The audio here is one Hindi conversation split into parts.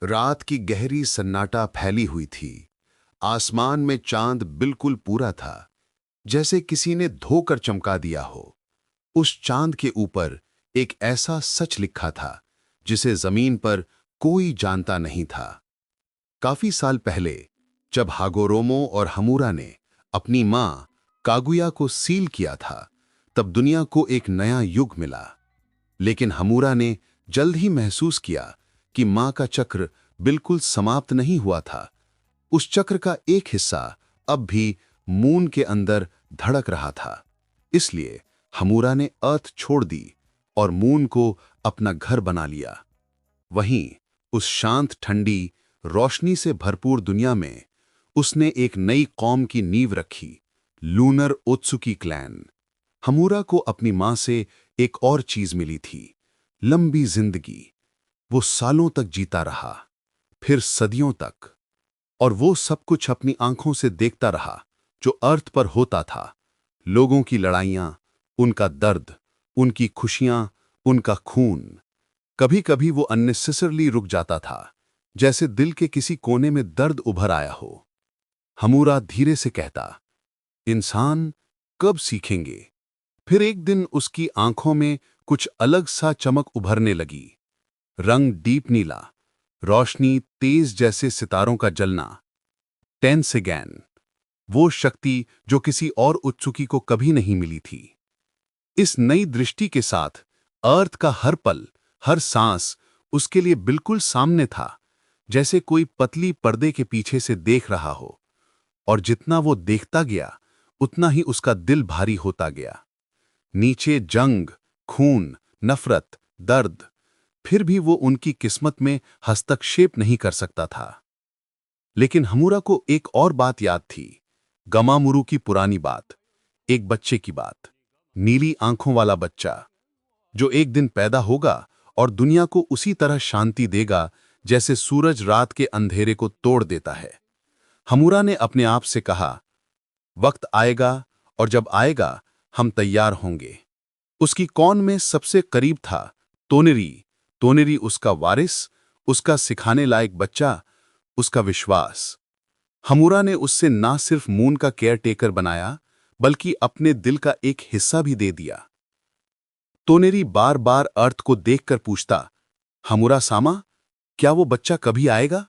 रात की गहरी सन्नाटा फैली हुई थी। आसमान में चांद बिल्कुल पूरा था, जैसे किसी ने धोकर चमका दिया हो। उस चांद के ऊपर एक ऐसा सच लिखा था जिसे जमीन पर कोई जानता नहीं था। काफी साल पहले, जब हागोरोमो और हमूरा ने अपनी मां कागुया को सील किया था, तब दुनिया को एक नया युग मिला। लेकिन हमूरा ने जल्द ही महसूस किया कि मां का चक्र बिल्कुल समाप्त नहीं हुआ था। उस चक्र का एक हिस्सा अब भी मून के अंदर धड़क रहा था। इसलिए हमूरा ने अर्थ छोड़ दी और मून को अपना घर बना लिया। वहीं उस शांत, ठंडी, रोशनी से भरपूर दुनिया में उसने एक नई कौम की नींव रखी, लूनर ओत्सुकी क्लैन। हमूरा को अपनी मां से एक और चीज मिली थी, लंबी जिंदगी। वो सालों तक जीता रहा, फिर सदियों तक, और वो सब कुछ अपनी आंखों से देखता रहा जो अर्थ पर होता था। लोगों की लड़ाइयां, उनका दर्द, उनकी खुशियां, उनका खून। कभी कभी वो अननेसेसरली रुक जाता था, जैसे दिल के किसी कोने में दर्द उभर आया हो। हमूरा धीरे से कहता, इंसान कब सीखेंगे? फिर एक दिन उसकी आंखों में कुछ अलग सा चमक उभरने लगी। रंग डीप नीला, रोशनी तेज जैसे सितारों का जलना। टेंसेगैन, वो शक्ति जो किसी और उत्सुकी को कभी नहीं मिली थी। इस नई दृष्टि के साथ अर्थ का हर पल, हर सांस उसके लिए बिल्कुल सामने था, जैसे कोई पतली पर्दे के पीछे से देख रहा हो। और जितना वो देखता गया, उतना ही उसका दिल भारी होता गया। नीचे जंग, खून, नफरत, दर्द, फिर भी वो उनकी किस्मत में हस्तक्षेप नहीं कर सकता था। लेकिन हमूरा को एक और बात याद थी, गमामुरु की पुरानी बात, एक बच्चे की बात। नीली आंखों वाला बच्चा, जो एक दिन पैदा होगा और दुनिया को उसी तरह शांति देगा जैसे सूरज रात के अंधेरे को तोड़ देता है। हमूरा ने अपने आप से कहा, वक्त आएगा, और जब आएगा हम तैयार होंगे। उसकी कौन में सबसे करीब था तोनेरी। तोनेरी उसका वारिस, उसका सिखाने लायक बच्चा, उसका विश्वास। हमूरा ने उससे ना सिर्फ मून का केयर टेकर बनाया, बल्कि अपने दिल का एक हिस्सा भी दे दिया। तोनेरी बार बार अर्थ को देखकर पूछता, हमूरा सामा, क्या वो बच्चा कभी आएगा?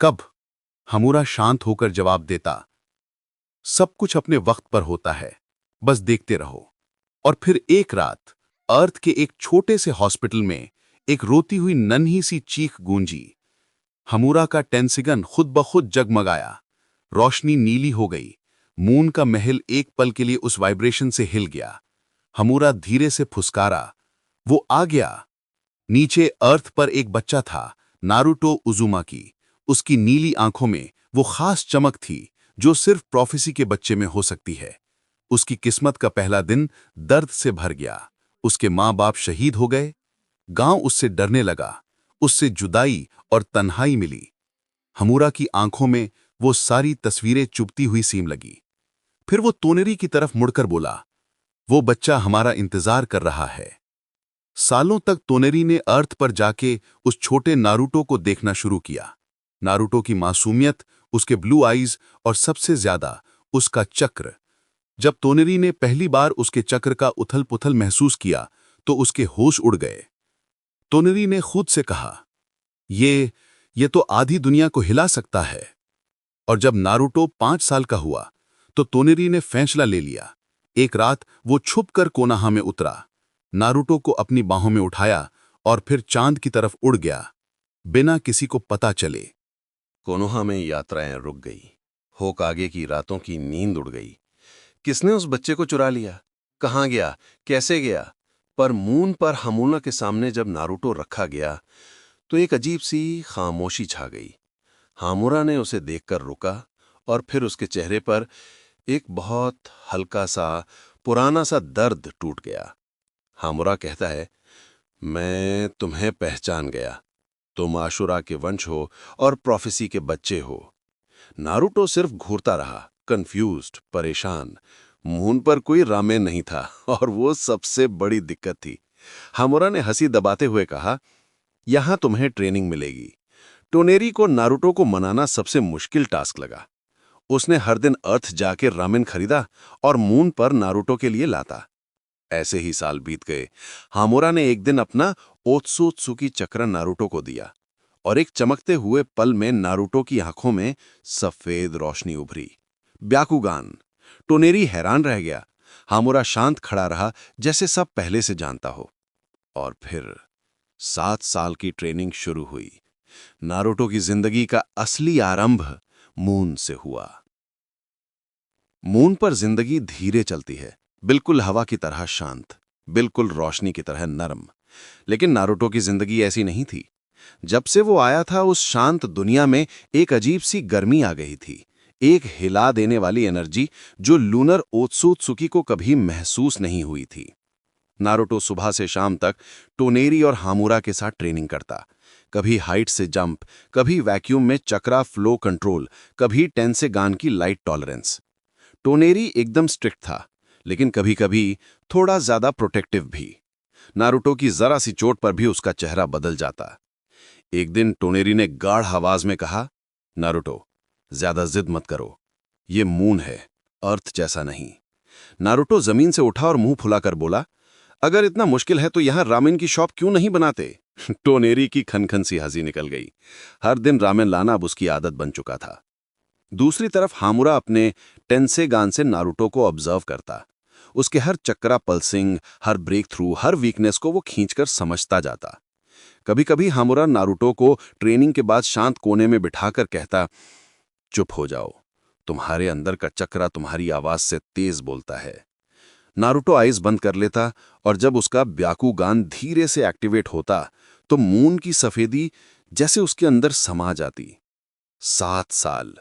कब? हमूरा शांत होकर जवाब देता, सब कुछ अपने वक्त पर होता है, बस देखते रहो। और फिर एक रात अर्थ के एक छोटे से हॉस्पिटल में एक रोती हुई नन्ही सी चीख गूंजी। हमूरा का टेंसिगन खुद ब खुद जगमगाया, रोशनी नीली हो गई। मून का महल एक पल के लिए उस वाइब्रेशन से हिल गया। हमूरा धीरे से फुसकारा, वो आ गया। नीचे अर्थ पर एक बच्चा था, नारुतो उजुमाकी। उसकी नीली आंखों में वो खास चमक थी जो सिर्फ प्रोफेसी के बच्चे में हो सकती है। उसकी किस्मत का पहला दिन दर्द से भर गया। उसके माँ बाप शहीद हो गए, गांव उससे डरने लगा, उससे जुदाई और तन्हाई मिली। हमूरा की आंखों में वो सारी तस्वीरें चुभती हुई सीम लगी। फिर वो तोनेरी की तरफ मुड़कर बोला, वो बच्चा हमारा इंतजार कर रहा है। सालों तक तोनेरी ने अर्थ पर जाके उस छोटे नारुतो को देखना शुरू किया। नारुतो की मासूमियत, उसके ब्लू आईज, और सबसे ज्यादा उसका चक्र। जब तोनेरी ने पहली बार उसके चक्र का उथल पुथल महसूस किया, तो उसके होश उड़ गए। तोनेरी ने खुद से कहा, ये तो आधी दुनिया को हिला सकता है। और जब नारुतो 5 साल का हुआ, तो तोनेरी ने फैसला ले लिया। एक रात वो छुपकर कोनोहा में उतरा, नारुतो को अपनी बाहों में उठाया और फिर चांद की तरफ उड़ गया, बिना किसी को पता चले। कोनोहा में यात्राएं रुक गई। होकागे की रातों की नींद उड़ गई। किसने उस बच्चे को चुरा लिया? कहाँ गया? कैसे गया? पर मून पर हमूना के सामने जब नारुतो रखा गया, तो एक अजीब सी खामोशी छा गई। हामुरा ने उसे देखकर रुका, और फिर उसके चेहरे पर एक बहुत हल्का सा, पुराना सा दर्द टूट गया। हामुरा कहता है, मैं तुम्हें पहचान गया। तुम आशुरा के वंश हो और प्रोफेसी के बच्चे हो। नारुतो सिर्फ घूरता रहा, कंफ्यूज्ड, परेशान। मून पर कोई रामेन नहीं था, और वो सबसे बड़ी दिक्कत थी। हामुरा ने हंसी दबाते हुए कहा, यहां तुम्हें ट्रेनिंग मिलेगी। टोनेरी को नारुतो को मनाना सबसे मुश्किल टास्क लगा। उसने हर दिन अर्थ जाके रामेन खरीदा और मून पर नारुतो के लिए लाता। ऐसे ही साल बीत गए। हामुरा ने एक दिन अपना ओत्सुत्सुकी चक्र नारुतो को दिया और एक चमकते हुए पल में नारुतो की आंखों में सफेद रोशनी उभरी। ब्याकुगान। टोनेरी हैरान रह गया। हामुरा शांत खड़ा रहा, जैसे सब पहले से जानता हो। और फिर 7 साल की ट्रेनिंग शुरू हुई। नारुतो की जिंदगी का असली आरंभ मून से हुआ। मून पर जिंदगी धीरे चलती है, बिल्कुल हवा की तरह शांत, बिल्कुल रोशनी की तरह नरम। लेकिन नारुतो की जिंदगी ऐसी नहीं थी। जब से वो आया था, उस शांत दुनिया में एक अजीब सी गर्मी आ गई थी, एक हिला देने वाली एनर्जी जो लूनर ओत्सुत्सुकी को कभी महसूस नहीं हुई थी। नारुतो सुबह से शाम तक टोनेरी और हामुरा के साथ ट्रेनिंग करता। कभी हाइट से जंप, कभी वैक्यूम में चक्रा फ्लो कंट्रोल, कभी टेंसेगान की लाइट टॉलरेंस। टोनेरी एकदम स्ट्रिक्ट था, लेकिन कभी-कभी थोड़ा ज्यादा प्रोटेक्टिव भी। नारुतो की जरा सी चोट पर भी उसका चेहरा बदल जाता। एक दिन टोनेरी ने गाढ़ आवाज में कहा, नारुतो, ज्यादा जिद मत करो, ये मून है, अर्थ जैसा नहीं। नारुतो जमीन से उठा और मुंह फुलाकर बोला, अगर इतना मुश्किल है तो यहां रामेन की शॉप क्यों नहीं बनाते? टोनेरी की खनखन सी हंसी निकल गई। हर दिन रामेन लाना अब उसकी आदत बन चुका था। दूसरी तरफ हामुरा अपने टेंसेगान से नारुतो को ऑब्जर्व करता। उसके हर चक्रा पल्सिंग, हर ब्रेक थ्रू, हर वीकनेस को वो खींचकर समझता जाता। कभी कभी हामुरा नारुतो को ट्रेनिंग के बाद शांत कोने में बिठाकर कहता, चुप हो जाओ, तुम्हारे अंदर का चक्रा तुम्हारी आवाज से तेज बोलता है। नारुतो आइज बंद कर लेता और जब उसका ब्याकुगान धीरे से एक्टिवेट होता तो मून की सफेदी जैसे उसके अंदर समा जाती। 7 साल,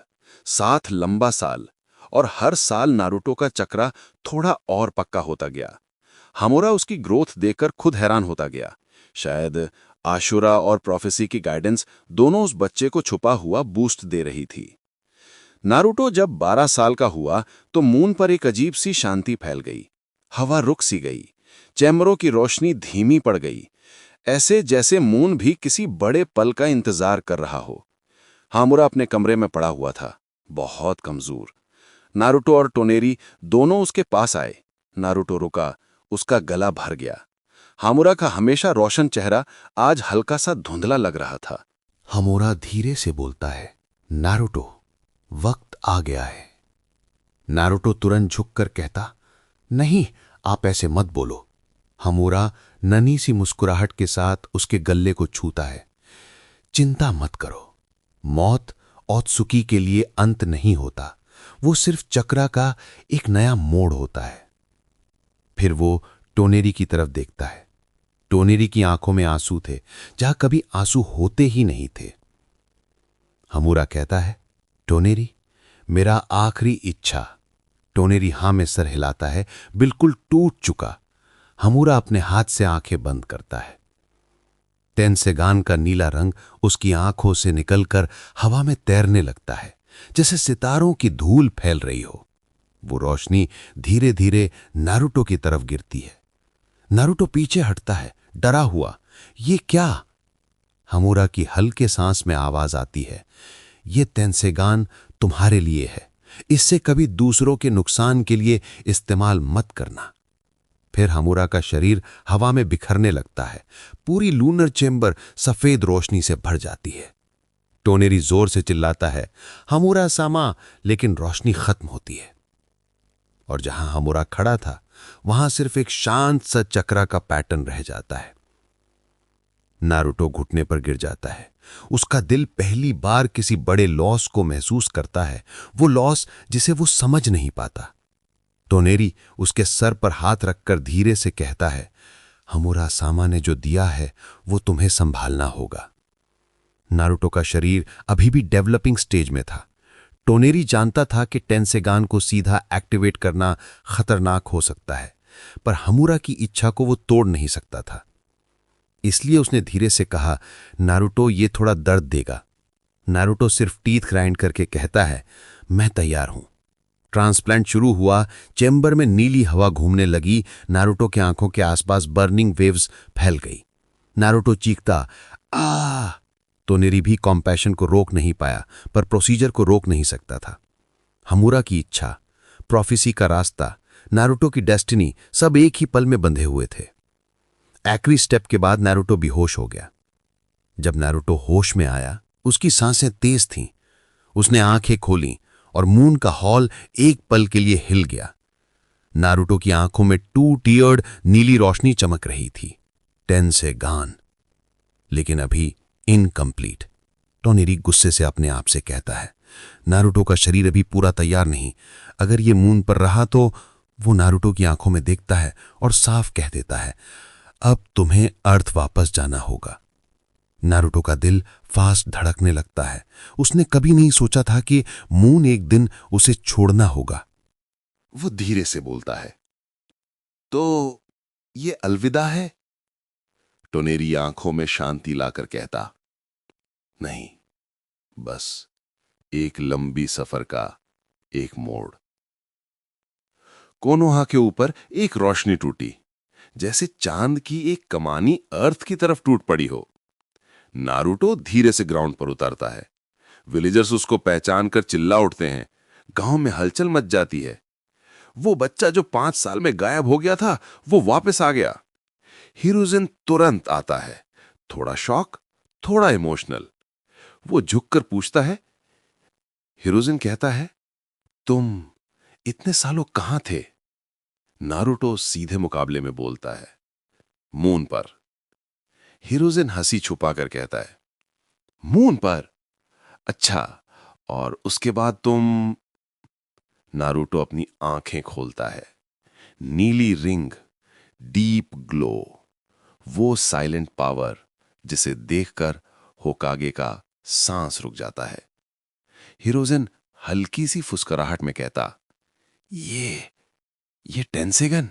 7 लंबा साल, और हर साल नारुतो का चक्रा थोड़ा और पक्का होता गया। हामुरा उसकी ग्रोथ देखकर खुद हैरान होता गया। शायद आशुरा और प्रोफेसी की गाइडेंस दोनों उस बच्चे को छुपा हुआ बूस्ट दे रही थी। नारुतो जब 12 साल का हुआ तो मून पर एक अजीब सी शांति फैल गई। हवा रुक सी गई, चैम्बरों की रोशनी धीमी पड़ गई, ऐसे जैसे मून भी किसी बड़े पल का इंतजार कर रहा हो। हामुरा अपने कमरे में पड़ा हुआ था, बहुत कमजोर। नारुतो और टोनेरी दोनों उसके पास आए। नारुतो रुका, उसका गला भर गया। हामुरा का हमेशा रोशन चेहरा आज हल्का सा धुंधला लग रहा था। हामुरा धीरे से बोलता है, नारुतो, वक्त आ गया है। नारुतो तुरंत झुककर कहता, नहीं, आप ऐसे मत बोलो। हामुरा नन्ही सी मुस्कुराहट के साथ उसके गले को छूता है। चिंता मत करो, मौत ओत्सुकी के लिए अंत नहीं होता, वो सिर्फ चक्रा का एक नया मोड़ होता है। फिर वो टोनेरी की तरफ देखता है। टोनेरी की आंखों में आंसू थे, जहां कभी आंसू होते ही नहीं थे। हामुरा कहता है, टोनेरी, मेरा आखिरी इच्छा। टोनेरी हां में सर हिलाता है, बिल्कुल टूट चुका। हामुरा अपने हाथ से आंखें बंद करता है। टेंसेगान का नीला रंग उसकी आंखों से निकलकर हवा में तैरने लगता है, जैसे सितारों की धूल फैल रही हो। वो रोशनी धीरे धीरे नारुतो की तरफ गिरती है। नारुतो पीछे हटता है, डरा हुआ। ये क्या? हामुरा की हल्के सांस में आवाज आती है, ये टेंसेगान तुम्हारे लिए है, इससे कभी दूसरों के नुकसान के लिए इस्तेमाल मत करना। फिर हामुरा का शरीर हवा में बिखरने लगता है। पूरी लूनर चेंबर सफेद रोशनी से भर जाती है। टोनेरी जोर से चिल्लाता है, हामुरा सामा, लेकिन रोशनी खत्म होती है और जहां हामुरा खड़ा था वहां सिर्फ एक शांत सा चक्रा का पैटर्न रह जाता है। नारुतो घुटने पर गिर जाता है। उसका दिल पहली बार किसी बड़े लॉस को महसूस करता है, वो लॉस जिसे वो समझ नहीं पाता। टोनेरी उसके सर पर हाथ रखकर धीरे से कहता है, हामुरा सामा ने जो दिया है वो तुम्हें संभालना होगा। नारुतो का शरीर अभी भी डेवलपिंग स्टेज में था। टोनेरी जानता था कि टेंसेगान को सीधा एक्टिवेट करना खतरनाक हो सकता है, पर हामुरा की इच्छा को वो तोड़ नहीं सकता था। इसलिए उसने धीरे से कहा, नारुतो, ये थोड़ा दर्द देगा। नारुतो सिर्फ टीथ ग्राइंड करके कहता है, मैं तैयार हूं। ट्रांसप्लांट शुरू हुआ। चेंबर में नीली हवा घूमने लगी। नारुतो के आंखों के आसपास बर्निंग वेव्स फैल गई। नारुतो चीखता, आ! तोनेरी भी कॉम्पैशन को रोक नहीं पाया, पर प्रोसीजर को रोक नहीं सकता था। हमूरा की इच्छा, प्रोफेसी का रास्ता, नारुतो की डेस्टिनी सब एक ही पल में बंधे हुए थे। आखिरी स्टेप के बाद नारुतो बेहोश हो गया। जब नारुतो होश में आया, उसकी सांसें तेज थीं। उसने आंखें खोलीं और मून का हॉल एक पल के लिए हिल गया। नारुतो की आंखों में 2 टियर्ड नीली रोशनी चमक रही थी। 10 से गान, लेकिन अभी इनकम्प्लीट। टोनेरी गुस्से से अपने आप से कहता है, नारुतो का शरीर अभी पूरा तैयार नहीं। अगर ये मून पर रहा तो वो नारुतो की आंखों में देखता है और साफ कह देता है, अब तुम्हें अर्थ वापस जाना होगा। नारुतो का दिल फास्ट धड़कने लगता है। उसने कभी नहीं सोचा था कि मून एक दिन उसे छोड़ना होगा। वो धीरे से बोलता है, तो ये अलविदा है? टोनेरी आंखों में शांति लाकर कहता, नहीं, बस एक लंबी सफर का एक मोड़। कोनोहा के ऊपर एक रोशनी टूटी, जैसे चांद की एक कमानी अर्थ की तरफ टूट पड़ी हो। नारुतो धीरे से ग्राउंड पर उतरता है। विलेजर्स उसको पहचान कर चिल्ला उठते हैं। गांव में हलचल मच जाती है। वो बच्चा जो 5 साल में गायब हो गया था, वो वापस आ गया। हिरुजिन तुरंत आता है, थोड़ा शॉक, थोड़ा इमोशनल। वो झुककर पूछता है। हिरुजिन कहता है, तुम इतने सालों कहां थे? नारुतो सीधे मुकाबले में बोलता है, मून पर। हिरुजिन हंसी छुपाकर कहता है, मून पर? अच्छा, और उसके बाद तुम? नारुतो अपनी आंखें खोलता है। नीली रिंग, डीप ग्लो, वो साइलेंट पावर जिसे देखकर होकागे का सांस रुक जाता है। हिरोजिन हल्की सी फुसकराहट में कहता, ये टेंसेगन?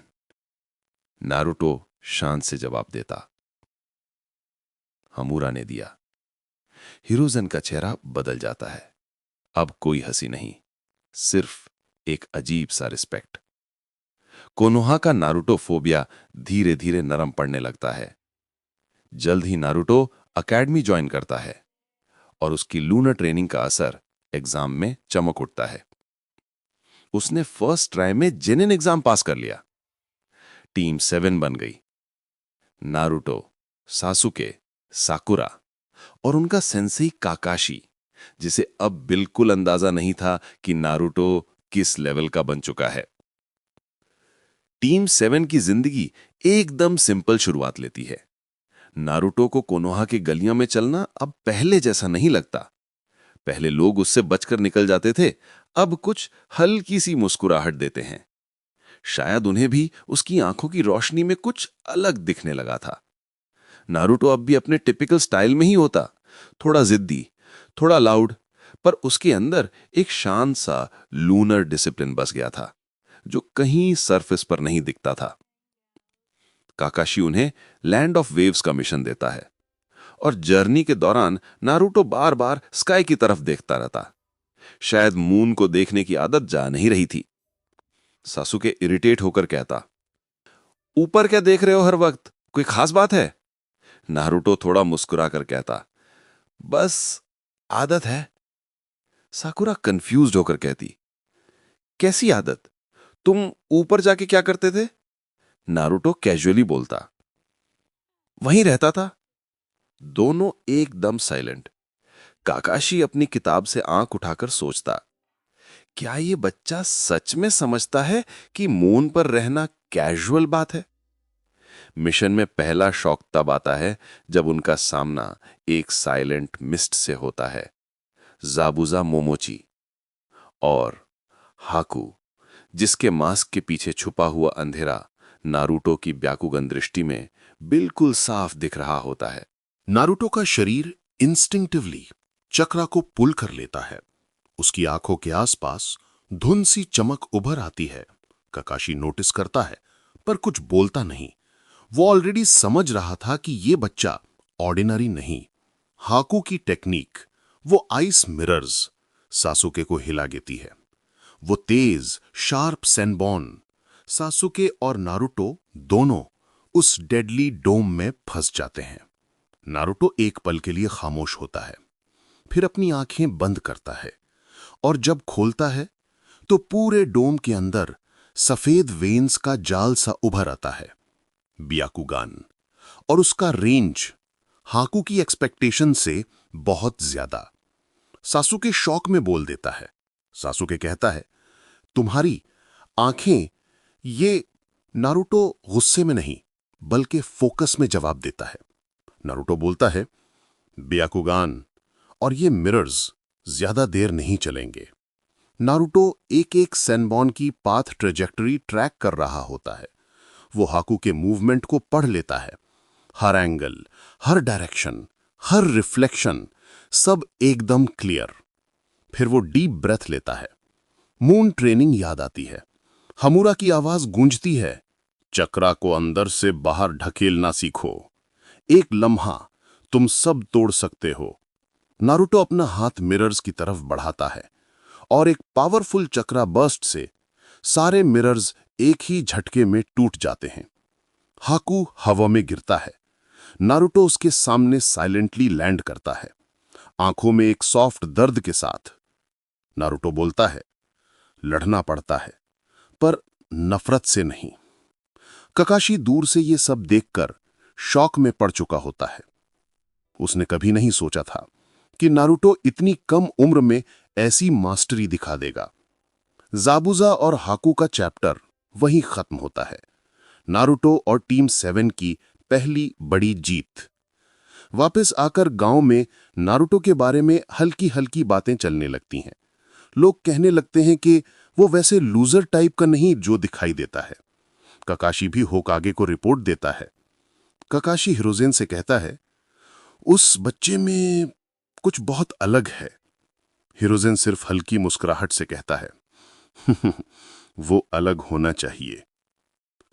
नारुतो शांत से जवाब देता, हमूरा ने दिया। हिरोजिन का चेहरा बदल जाता है। अब कोई हंसी नहीं, सिर्फ एक अजीब सा रिस्पेक्ट। कोनोहा का नारुतो फोबिया धीरे धीरे नरम पड़ने लगता है। जल्द ही नारुतो अकेडमी ज्वाइन करता है और उसकी लूनर ट्रेनिंग का असर एग्जाम में चमक उठता है। उसने फर्स्ट ट्राई में जेनिन एग्जाम पास कर लिया। टीम 7 बन गई। नारुतो, सासुके, साकुरा और उनका सेंसेई काकाशी, जिसे अब बिल्कुल अंदाजा नहीं था कि नारुतो किस लेवल का बन चुका है। टीम 7 की जिंदगी एकदम सिंपल शुरुआत लेती है। नारुतो को कोनोहा की गलियों में चलना अब पहले जैसा नहीं लगता। पहले लोग उससे बचकर निकल जाते थे, अब कुछ हल्की सी मुस्कुराहट देते हैं। शायद उन्हें भी उसकी आंखों की रोशनी में कुछ अलग दिखने लगा था। नारुतो अब भी अपने टिपिकल स्टाइल में ही होता, थोड़ा जिद्दी, थोड़ा लाउड, पर उसके अंदर एक शांत सा लूनर डिसिप्लिन बस गया था, जो कहीं सरफेस पर नहीं दिखता था। काकाशी उन्हें लैंड ऑफ वेव्स का मिशन देता है और जर्नी के दौरान नारुतो बार बार स्काई की तरफ देखता रहता। शायद मून को देखने की आदत जा नहीं रही थी। सासुके इरिटेट होकर कहता, ऊपर क्या देख रहे हो हर वक्त, कोई खास बात है? नारुतो थोड़ा मुस्कुराकर कहता, बस आदत है। साकुरा कंफ्यूज्ड होकर कहती, कैसी आदत? तुम ऊपर जाके क्या करते थे? नारुतो कैजुअली बोलता, वहीं रहता था। दोनों एकदम साइलेंट। काकाशी अपनी किताब से आंख उठाकर सोचता, क्या ये बच्चा सच में समझता है कि मून पर रहना कैजुअल बात है? मिशन में पहला शॉक तब आता है जब उनका सामना एक साइलेंट मिस्ट से होता है। जाबुजा मोमोची और हाकू, जिसके मास्क के पीछे छुपा हुआ अंधेरा नारुतो की ब्याकुगन दृष्टि में बिल्कुल साफ दिख रहा होता है। नारुतो का शरीर इंस्टिंक्टिवली चक्रा को पुल कर लेता है। उसकी आंखों के आसपास धुंध सी चमक उभर आती है। काकाशी नोटिस करता है, पर कुछ बोलता नहीं। वो ऑलरेडी समझ रहा था कि ये बच्चा ऑर्डिनरी नहीं। हाकू की टेक्निक, वो आइस मिरर्स, सासुके को हिला देती है। वो तेज, शार्प सेनबॉन, सासुके और नारुतो दोनों उस डेडली डोम में फंस जाते हैं। नारुतो एक पल के लिए खामोश होता है, फिर अपनी आंखें बंद करता है और जब खोलता है तो पूरे डोम के अंदर सफेद वेन्स का जाल सा उभर आता है। ब्याकुगान, और उसका रेंज हाकू की एक्सपेक्टेशन से बहुत ज्यादा। सासुके शौक में बोल देता है। सासुके कहता है, तुम्हारी आंखें ये। नारुतो गुस्से में नहीं बल्कि फोकस में जवाब देता है। नारुतो बोलता है, ब्याकुगान और ये मिरर्स ज्यादा देर नहीं चलेंगे। नारुतो एक एक सेनबॉन की पाथ ट्रेजेक्टरी ट्रैक कर रहा होता है। वो हाकू के मूवमेंट को पढ़ लेता है। हर एंगल, हर डायरेक्शन, हर रिफ्लेक्शन, सब एकदम क्लियर। फिर वो डीप ब्रेथ लेता है। मून ट्रेनिंग याद आती है। हमूरा की आवाज गूंजती है, चक्रा को अंदर से बाहर ढकेलना सीखो, एक लम्हा तुम सब तोड़ सकते हो। नारुतो अपना हाथ मिरर्स की तरफ बढ़ाता है और एक पावरफुल चक्रा बर्स्ट से सारे मिरर्स एक ही झटके में टूट जाते हैं। हाकू हवा में गिरता है। नारुतो उसके सामने साइलेंटली लैंड करता है, आंखों में एक सॉफ्ट दर्द के साथ। नारुतो बोलता है, लड़ना पड़ता है पर नफरत से नहीं। ककाशी दूर से ये सब देखकर शॉक में पड़ चुका होता है। उसने कभी नहीं सोचा था कि नारुतो इतनी कम उम्र में ऐसी मास्टरी दिखा देगा। जाबुजा और हाकू का चैप्टर वहीं खत्म होता है। नारुतो और टीम 7 की पहली बड़ी जीत। वापस आकर गांव में नारुतो के बारे में हल्की हल्की बातें चलने लगती हैं। लोग कहने लगते हैं कि वो वैसे लूजर टाइप का नहीं जो दिखाई देता है। ककाशी भी होकागे को रिपोर्ट देता है। ककाशी हिरोजेन से कहता है, उस बच्चे में कुछ बहुत अलग है। हिरोजेन सिर्फ हल्की मुस्कुराहट से कहता है, वो अलग होना चाहिए।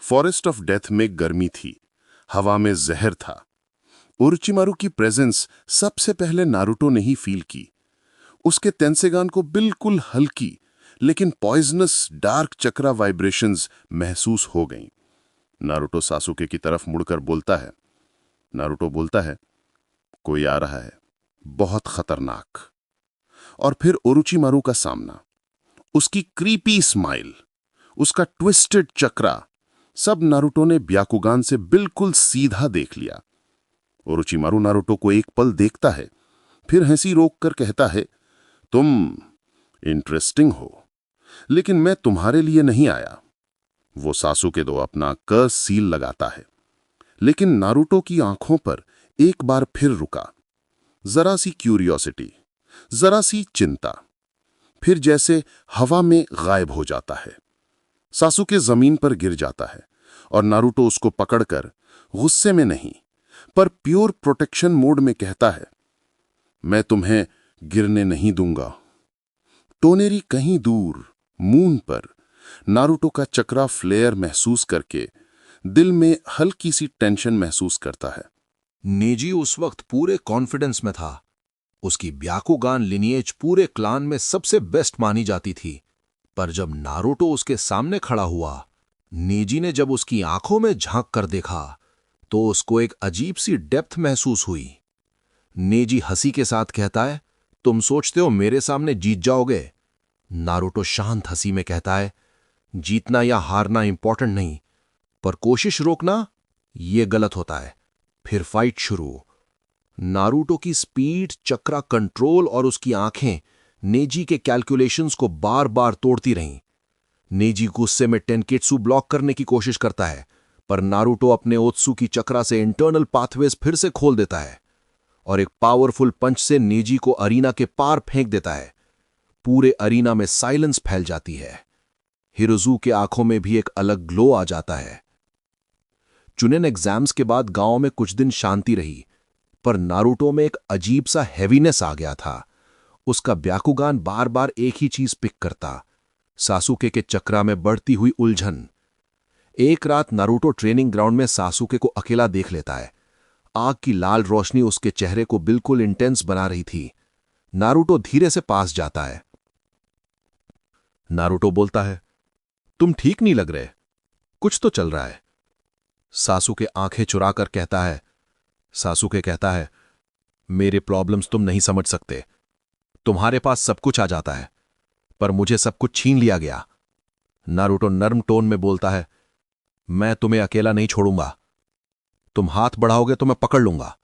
फॉरेस्ट ऑफ डेथ में गर्मी थी, हवा में जहर था। ओरोचिमारू की प्रेजेंस सबसे पहले नारुतो ने ही फील की। उसके तेंसेगान को बिल्कुल हल्की लेकिन पॉइजनस डार्क चक्रा वाइब्रेशंस महसूस हो गईं। नारुतो सासुके की तरफ मुड़कर बोलता है। नारुतो बोलता है, कोई आ रहा है, बहुत खतरनाक। और फिर ओरोचिमारू का सामना, उसकी क्रीपी स्माइल, उसका ट्विस्टेड चक्रा, सब नारुतो ने ब्याकुगान से बिल्कुल सीधा देख लिया। ओरोचिमारू नारुतो को एक पल देखता है, फिर हंसी रोककर कहता है, तुम इंटरेस्टिंग हो, लेकिन मैं तुम्हारे लिए नहीं आया। वो सासुके दो अपना कर्स सील लगाता है, लेकिन नारुतो की आंखों पर एक बार फिर रुका। जरा सी क्यूरियोसिटी, जरा सी चिंता, फिर जैसे हवा में गायब हो जाता है। सासुके जमीन पर गिर जाता है और नारुतो उसको पकड़कर गुस्से में नहीं पर प्योर प्रोटेक्शन मोड में कहता है, मैं तुम्हें गिरने नहीं दूंगा। टोनेरी कहीं दूर मून पर नारुतो का चक्रा फ्लेयर महसूस करके दिल में हल्की सी टेंशन महसूस करता है। नेजी उस वक्त पूरे कॉन्फिडेंस में था। उसकी ब्याकुगान लिनिएज पूरे क्लान में सबसे बेस्ट मानी जाती थी। पर जब नारुतो उसके सामने खड़ा हुआ, नेजी ने जब उसकी आंखों में झांक कर देखा तो उसको एक अजीब सी डेप्थ महसूस हुई। नेजी हंसी के साथ कहता है, तुम सोचते हो मेरे सामने जीत जाओगे? नारुतो शांत हंसी में कहता है, जीतना या हारना इंपॉर्टेंट नहीं, पर कोशिश रोकना ये गलत होता है। फिर फाइट शुरू। नारुतो की स्पीड, चक्रा कंट्रोल और उसकी आंखें नेजी के कैलकुलेशंस को बार बार तोड़ती रहीं। नेजी गुस्से में टेनकेट्सु ब्लॉक करने की कोशिश करता है, पर नारुतो अपने ओत्सु की चक्रा से इंटरनल पाथवेज फिर से खोल देता है और एक पावरफुल पंच से नेजी को अरीना के पार फेंक देता है। पूरे अरीना में साइलेंस फैल जाती है। हिरोजू के आंखों में भी एक अलग ग्लो आ जाता है। चुनेन एग्जाम्स के बाद गांव में कुछ दिन शांति रही, पर नारुतो में एक अजीब सा हैवीनेस आ गया था। उसका ब्याकुगान बार बार एक ही चीज पिक करता, सासुके के चक्रा में बढ़ती हुई उलझन। एक रात नारुतो ट्रेनिंग ग्राउंड में सासुके को अकेला देख लेता है। आग की लाल रोशनी उसके चेहरे को बिल्कुल इंटेंस बना रही थी। नारुतो धीरे से पास जाता है। नारुतो बोलता है, तुम ठीक नहीं लग रहे, कुछ तो चल रहा है। सासुके आंखें चुराकर कहता है, सासुके कहता है, मेरे प्रॉब्लम्स तुम नहीं समझ सकते। तुम्हारे पास सब कुछ आ जाता है, पर मुझे सब कुछ छीन लिया गया। नारुतो नर्म टोन में बोलता है, मैं तुम्हें अकेला नहीं छोड़ूंगा। तुम हाथ बढ़ाओगे तो मैं पकड़ लूंगा।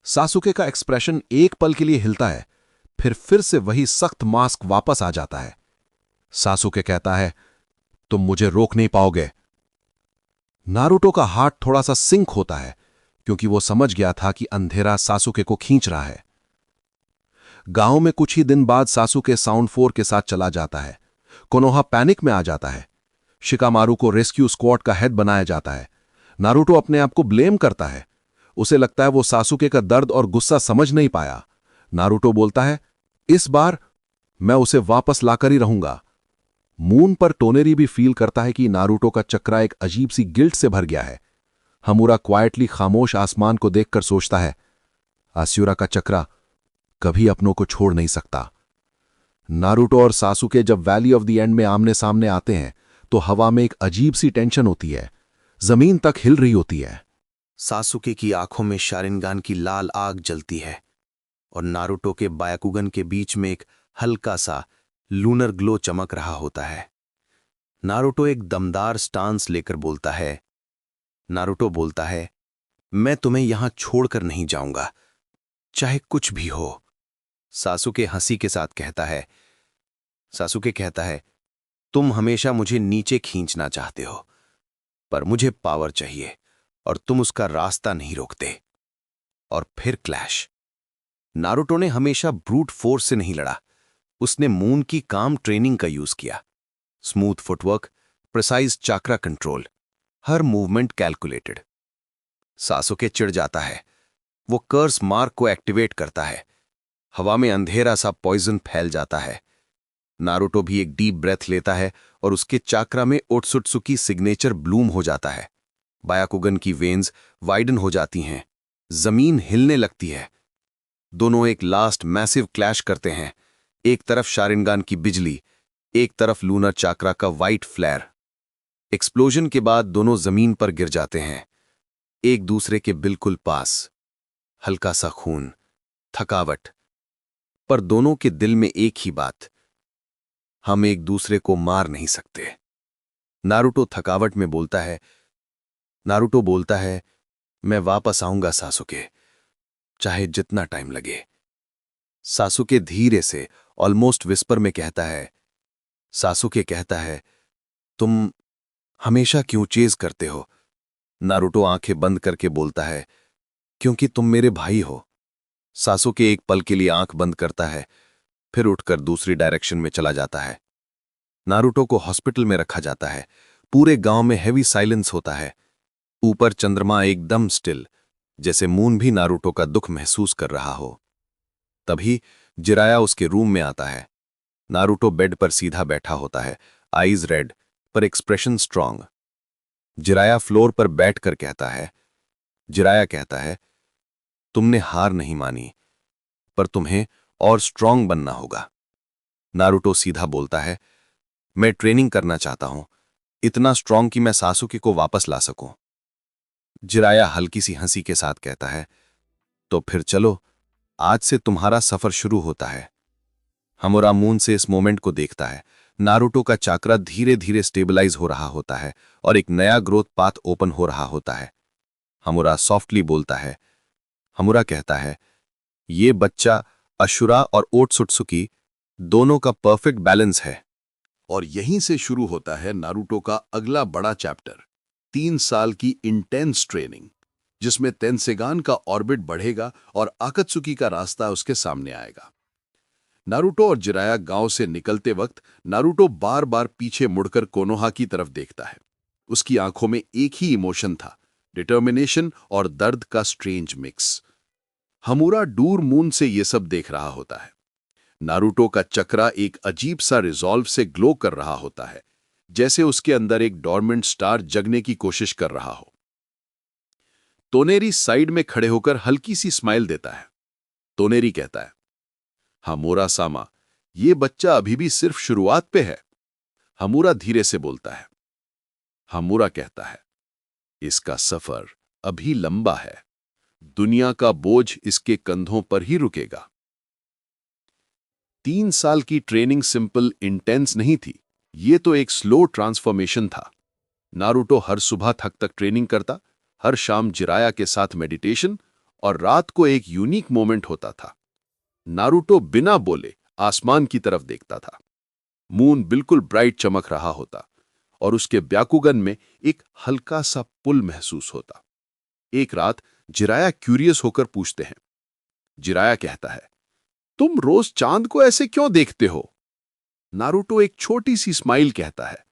सासुके का एक्सप्रेशन एक पल के लिए हिलता है, फिर से वही सख्त मास्क वापस आ जाता है। सासुके कहता है, तुम मुझे रोक नहीं पाओगे। नारुतो का हार्ट थोड़ा सा सिंक होता है, क्योंकि वो समझ गया था कि अंधेरा सासुके को खींच रहा है। गांव में कुछ ही दिन बाद सासुके साउंड 4 के साथ चला जाता है। कोनोहा पैनिक में आ जाता है। शिकामारू को रेस्क्यू स्क्वाड का हेड बनाया जाता है। नारुतो अपने आप को ब्लेम करता है। उसे लगता है वो सासुके का दर्द और गुस्सा समझ नहीं पाया। नारुतो बोलता है, इस बार मैं उसे वापस लाकर ही रहूंगा। मून पर टोनेरी भी फील करता है कि नारुतो का चक्रा एक अजीब सी गिल्ट से भर गया है। हमूरा क्वाइटली खामोश आसमान को देखकर सोचता है, आस्यूरा का चक्रा कभी अपनों को छोड़ नहीं सकता। नारुतो और सासुके जब वैली ऑफ द एंड में आमने सामने आते हैं तो हवा में एक अजीब सी टेंशन होती है। जमीन तक हिल रही होती है। सासुके की आंखों में शारिंगान की लाल आग जलती है और नारुतो के बायाकुगन के बीच में एक हल्का सा लूनर ग्लो चमक रहा होता है। नारुतो एक दमदार स्टांस लेकर बोलता है, नारुतो बोलता है, मैं तुम्हें यहां छोड़कर नहीं जाऊंगा, चाहे कुछ भी हो। सासुके हंसी के साथ कहता है, सासुके कहता है, तुम हमेशा मुझे नीचे खींचना चाहते हो, पर मुझे पावर चाहिए और तुम उसका रास्ता नहीं रोकते। और फिर क्लैश। नारुतो ने हमेशा ब्रूट फोर्स से नहीं लड़ा। उसने मून की काम ट्रेनिंग का यूज किया। Smooth footwork, precise chakra control, हर मूवमेंट कैलकुलेटेड। सासुके चिढ़ जाता है। वो कर्स मार्क को एक्टिवेट करता है। हवा में अंधेरा सा पॉइजन फैल जाता है। नारुतो भी एक डीप ब्रेथ लेता है और उसके चाक्रा में ओट्सुत्सुकी सिग्नेचर ब्लूम हो जाता है। बायाकुगन की वेन्स वाइडन हो जाती हैं। जमीन हिलने लगती है। दोनों एक लास्ट मैसिव क्लैश करते हैं। एक तरफ शारिंगान की बिजली, एक तरफ लूनर चाक्रा का वाइट फ्लेयर। एक्सप्लोजन के बाद दोनों जमीन पर गिर जाते हैं, एक दूसरे के बिल्कुल पास। हल्का सा खून, थकावट, पर दोनों के दिल में एक ही बात, हम एक दूसरे को मार नहीं सकते। नारुतो थकावट में बोलता है, नारुतो बोलता है, मैं वापस आऊंगा सासुके, चाहे जितना टाइम लगे। सासुके धीरे से ऑलमोस्ट विस्पर में कहता है, सासुके कहता है, तुम हमेशा क्यों चेज करते हो? नारुतो आंखें बंद करके बोलता है, क्योंकि तुम मेरे भाई हो। सासुके एक पल के लिए आंख बंद करता है, फिर उठकर दूसरी डायरेक्शन में चला जाता है। नारुतो को हॉस्पिटल में रखा जाता है। पूरे गांव में हेवी साइलेंस होता है। ऊपर चंद्रमा एकदम स्टिल, जैसे मून भी नारुतो का दुख महसूस कर रहा हो। तभी जिराया उसके रूम में आता है। नारुतो बेड पर सीधा बैठा होता है, आईज रेड पर एक्सप्रेशन स्ट्रांग। जिराया फ्लोर पर बैठकर कहता है, जिराया कहता है, तुमने हार नहीं मानी, पर तुम्हें और स्ट्रांग बनना होगा। नारुतो सीधा बोलता है, मैं ट्रेनिंग करना चाहता हूं, इतना स्ट्रांग कि मैं सासुके को वापस ला सकूं। जिराया हल्की सी हंसी के साथ कहता है, तो फिर चलो, आज से तुम्हारा सफर शुरू होता है। हमोरा मून से इस मोमेंट को देखता है। नारुतो का चाक्रा धीरे धीरे स्टेबलाइज हो रहा होता है और एक नया ग्रोथ पाथ ओपन हो रहा होता है। हमोरा सॉफ्टली बोलता है, हमोरा कहता है, ये बच्चा अशुरा और ओट्सुत्सुकी दोनों का परफेक्ट बैलेंस है। और यहीं से शुरू होता है नारुतो का अगला बड़ा चैप्टर, 3 साल की इंटेंस ट्रेनिंग, जिसमें तेंसेगान का ऑर्बिट बढ़ेगा और आकत्सुकी का रास्ता उसके सामने आएगा। नारुतो और जिराया गांव से निकलते वक्त नारुतो बार बार पीछे मुड़कर कोनोहा की तरफ देखता है। उसकी आंखों में एक ही इमोशन था, डिटर्मिनेशन और दर्द का स्ट्रेंज मिक्स। हमूरा डूर मून से ये सब देख रहा होता है। नारुतो का चक्रा एक अजीब सा रिजॉल्व से ग्लो कर रहा होता है, जैसे उसके अंदर एक डॉर्मेंट स्टार जगने की कोशिश कर रहा हो। तोनेरी साइड में खड़े होकर हल्की सी स्माइल देता है। तोनेरी कहता है, हमूरा सामा, ये बच्चा अभी भी सिर्फ शुरुआत पे है। हमूरा धीरे से बोलता है। हमूरा कहता है, इसका सफर अभी लंबा है। दुनिया का बोझ इसके कंधों पर ही रुकेगा। 3 साल की ट्रेनिंग सिंपल इंटेंस नहीं थी, ये तो एक स्लो ट्रांसफॉर्मेशन था। नारुतो हर सुबह थक तक ट्रेनिंग करता, हर शाम जिराया के साथ मेडिटेशन, और रात को एक यूनिक मोमेंट होता था। नारुतो बिना बोले आसमान की तरफ देखता था। मून बिल्कुल ब्राइट चमक रहा होता और उसके ब्याकुगन में एक हल्का सा पुल महसूस होता। एक रात जिराया क्यूरियस होकर पूछते हैं। जिराया कहता है, तुम रोज चांद को ऐसे क्यों देखते हो? नारुतो एक छोटी सी स्माइल कहता है।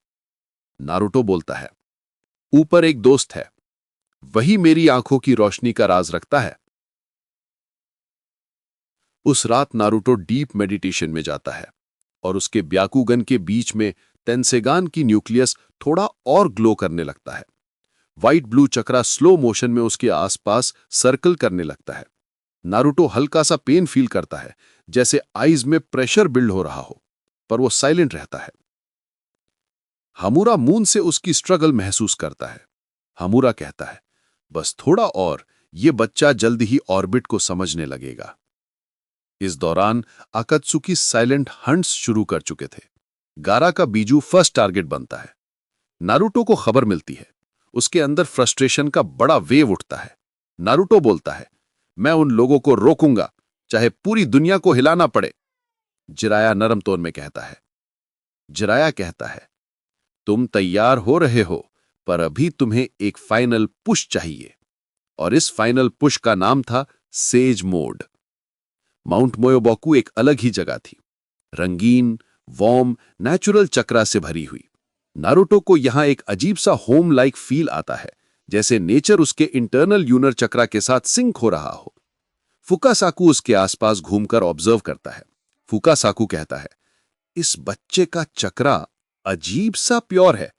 नारुतो बोलता है, ऊपर एक दोस्त है, वही मेरी आंखों की रोशनी का राज रखता है। उस रात नारुतो डीप मेडिटेशन में जाता है और उसके ब्याकुगन के बीच में तेंसेगान की न्यूक्लियस थोड़ा और ग्लो करने लगता है। व्हाइट ब्लू चक्रा स्लो मोशन में उसके आसपास सर्कल करने लगता है। नारुतो हल्का सा पेन फील करता है, जैसे आईज में प्रेशर बिल्ड हो रहा हो, पर वो साइलेंट रहता है। हमूरा मून से उसकी स्ट्रगल महसूस करता है। हमूरा कहता है, बस थोड़ा और, ये बच्चा जल्द ही ऑर्बिट को समझने लगेगा। इस दौरान अकात्सुकी साइलेंट हंट्स शुरू कर चुके थे। गारा का बीजू फर्स्ट टारगेट बनता है। नारुतो को खबर मिलती है। उसके अंदर फ्रस्ट्रेशन का बड़ा वेव उठता है। नारुतो बोलता है, मैं उन लोगों को रोकूंगा, चाहे पूरी दुनिया को हिलाना पड़े। जिराया नरम टोन में कहता है। जिराया कहता है, तुम तैयार हो रहे हो, पर अभी तुम्हें एक फाइनल पुश चाहिए। और इस फाइनल पुश का नाम था सेज मोड। माउंट मोयोबोकू एक अलग ही जगह थी, रंगीन, वार्म, नेचुरल चक्रा से भरी हुई। नारुतो को यहां एक अजीब सा होम लाइक फील आता है, जैसे नेचर उसके इंटरनल यूनर चक्रा के साथ सिंक हो रहा हो। फुकासाकू उसके आसपास घूमकर ऑब्जर्व करता है। फुकासाकू कहता है, इस बच्चे का चक्रा अजीब सा प्योर है,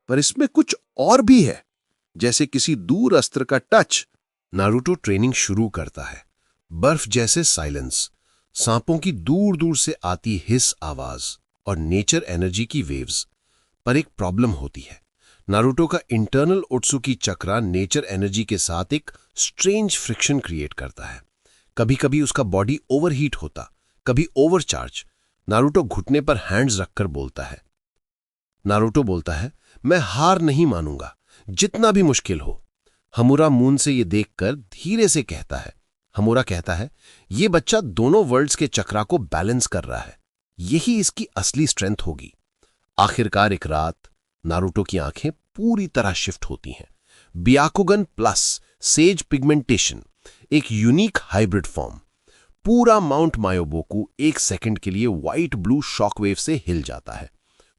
पर इसमें कुछ और भी है, जैसे किसी दूर अस्त्र का टच। नारुतो ट्रेनिंग शुरू करता है। बर्फ जैसे साइलेंस, सांपों की दूर दूर से आती हिस आवाज और नेचर एनर्जी की वेव्स। पर एक प्रॉब्लम होती है। नारुतो का इंटरनल ओत्सुकी चक्रा नेचर एनर्जी के साथ एक स्ट्रेंज फ्रिक्शन क्रिएट करता है। कभी कभी उसका बॉडी ओवरहीट होता, कभी ओवरचार्ज। नारुतो घुटने पर हैंड्स रखकर बोलता है। नारुतो बोलता है, मैं हार नहीं मानूंगा, जितना भी मुश्किल हो। हमूरा मून से ये देखकर धीरे से कहता है। हमूरा कहता है, ये बच्चा दोनों वर्ल्ड्स के चक्रा को बैलेंस कर रहा है, यही इसकी असली स्ट्रेंथ होगी। आखिरकार एक रात नारुतो की आंखें पूरी तरह शिफ्ट होती हैं। ब्याकुगन प्लस सेज पिगमेंटेशन, एक यूनिक हाइब्रिड फॉर्म। पूरा माउंट मायोबोकू एक सेकंड के लिए व्हाइट ब्लू शॉकवेव से हिल जाता है।